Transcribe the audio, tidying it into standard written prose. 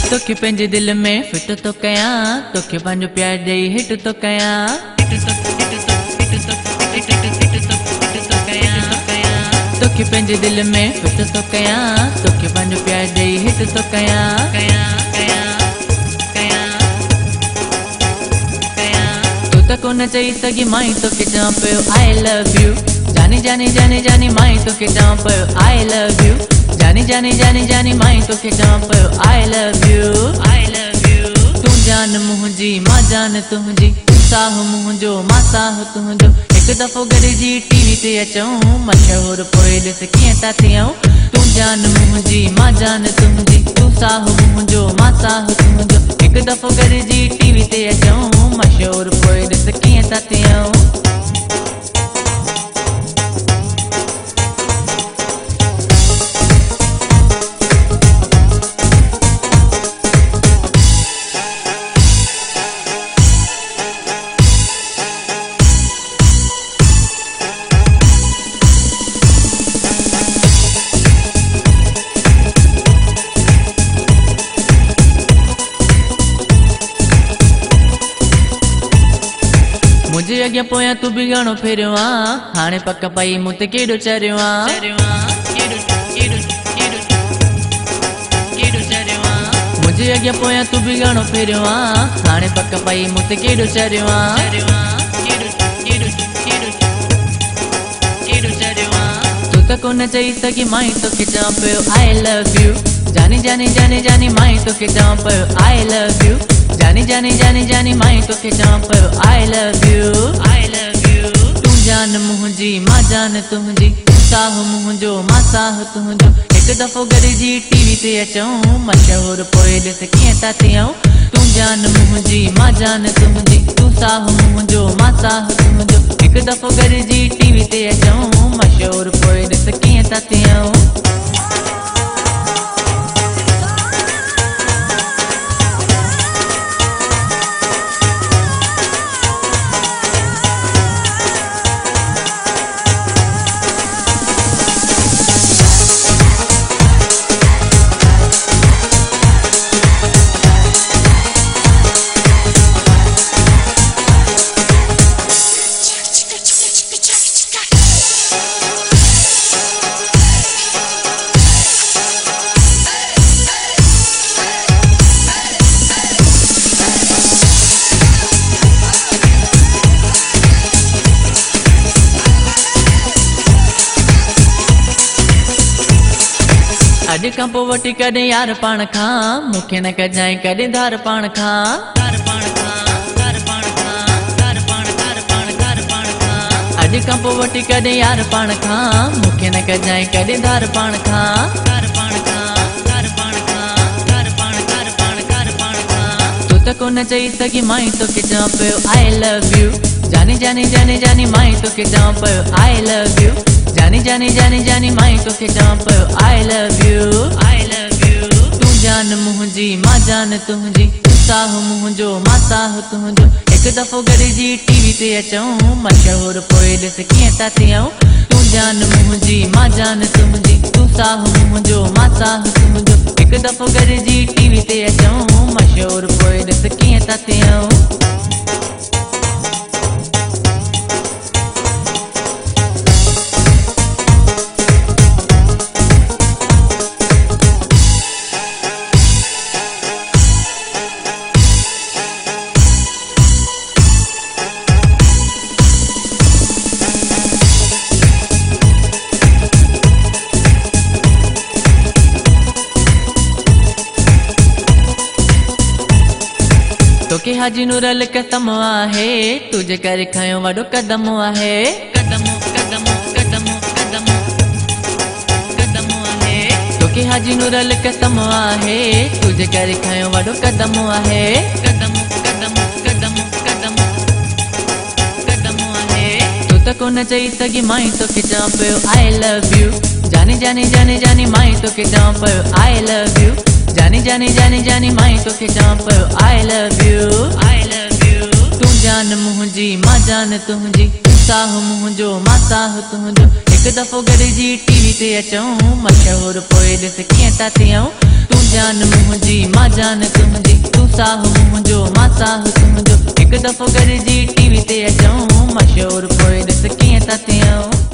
तोखे पंहिंजे दिल में फिट तो कयां, तोखे पंहिंजो प्यार ॾेई हिट तो कयां। तोखे पंहिंजे दिल में फिट तो कयां, तोखे पंहिंजो प्यार ॾेई हिट तो कयां। तू त कोन चई सघी माई तोखे चवां पियो आई लव यू। जानी जानी जानी जानी माई तोखे चवां पियो आई लव यू। जानी जानी जानी जानी माई तोखे चवां पियो आई लव यू। तू जान मुंहिंजी मां जान तुंहिंजी, तू साहु मुंहिंजो मां साहु तुंहिंजो। हिकु दफ़ो गॾिजी टीवी ते अचूं, मशहूर पोइ ॾिस कीअं था थियूं। तू जान मुंहिंजी मां जान तुंहिंजी, तू साहु मुंहिंजो मां साहु तुंहिंजो। हिकु दफ़ो गॾिजी टीवी ते अचूं, मशहूर पोइ ॾिस कीअं था थियूं। मुझे अॻियां पोयां तू बि घणो फेरियो आ, हाणे पक पई मूं ते केॾो चरियो आ। मुझे अॻियां पोयां तू बि घणो फेरियो आ, हाणे पक पई मूं ते केॾो चरियो आ। तू त कोन चई सघी माई तोखे चवां पियो आई लव यू। जानी जानी जानी जानी माई तोखे चवां पियो आई लव यू। जानी जानी जानी जानी माई तोखे चवां पियो आई लव यू। तू जान मुंहिंजी मां जान तुंहिंजी, तू साहु मुंहिंजो मां साहु तुंहिंजो। हिकु दफ़ो गॾिजी टीवी ते अचूं, मशहूर पोइ ॾिस कीअं था थियूं। तू जान मुंहिंजी मां जान तुंहिंजी, तू साहु मुंहिंजो मां साहु तुंहिंजो। हिकु दफ़ो गॾिजी टीवी ते अचूं, मशहूर पोइ ॾिस कीअं था थियूं। अॼु खां पोइ वठी कॾहिं यार पाण खां, मूंखे न कजांइ कॾहिं धार पाण खां। अॼु खां पोइ वठी कॾहिं यार पाण खां, मूंखे न कजांइ कॾहिं धार पाण खां। तू त कोन चई सघी माई तोखे चवां पियो आई लव यू। जानी जानी जानी जानी माई तोखे चवां पियो आई लव यू। जानी जानी जानी जानी माई तोखे चवां पियो आई लव यू। तू जान मुंहिंजी मां जान तुंहिंजी, तू साहु मुंहिंजो मां साहु तुंहिंजो। हिकु दफ़ो गॾिजी टीवी ते अचूं, मशहूर पोइ ॾिस कीअं था थियूं। तू जान मुंहिंजी मां जान तुंहिंजी, तू साहु मुंहिंजो मां साहु तुंहिंजो। हिकु दफ़ो गॾिजी टीवी ते अचूं, मशहूर पोइ ॾिस कीअं था थियूं। तोखे हाजी नूरल कसम आहे, तुझे करे खयो वॾो कदम आहे। तोखे हाजी नूरल कसम आहे, तुझे करे खयो वॾो कदम आहे। तू त कोन चई सघी माई तोखे चवां पियो आई लव यू। जानी जानी जानी जानी माई तोखे चवां पियो आई लव यू। जानी जानी जानी जानी माई तोखे चवां पियो आई लव यू। तू जान मुंहिंजी मां जान तुंहिंजी, तू साहु मुंहिंजो मां साहु तुंहिंजो। हिकु दफ़ो गॾिजी टीवी ते अचूं, मशहूर पोइ ॾिस कीअं था थियूं। तू जान मुंहिंजी मां जान तुंहिंजी, तूं साहु मुंहिंजो मां साहु तुंहिंजो। हिकु दफ़ो गॾिजी टीवी ते अचूं, मशहूरु पोइ ॾिस कीअं था थियूं।